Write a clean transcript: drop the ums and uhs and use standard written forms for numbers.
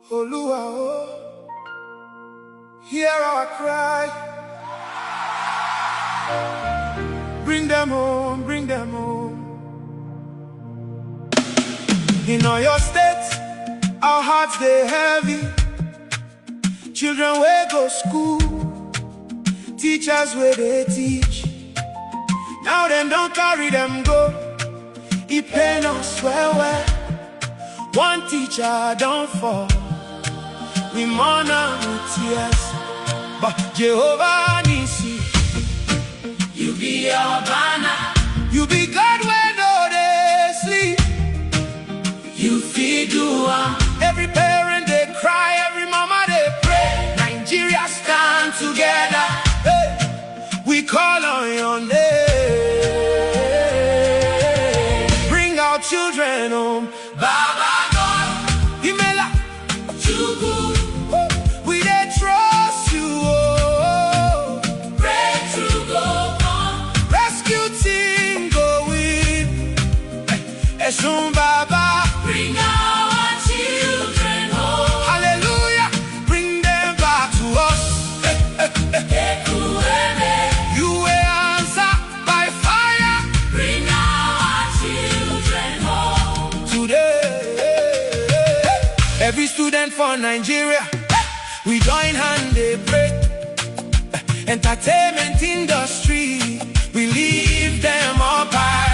Oluwa, oh, hear our cry. Bring them home, bring them home. In all your states, our hearts they heavy. Children where go school, teachers where they teach. Now them don't carry them go. It pain us well. One teacher don't fall. We mourn with tears, but Jehovah Nisi, you be our banner. You be God when no they sleep. You feed every parent they cry, every mama they pray. Nigeria stand together. Hey, we call on your name. Bring our children home, Baba. Baba, bring our children home. Hallelujah, bring them back to us. You will answer by fire. Bring our children home today. Every student for Nigeria, we join hand they pray. Entertainment industry, we leave them up high.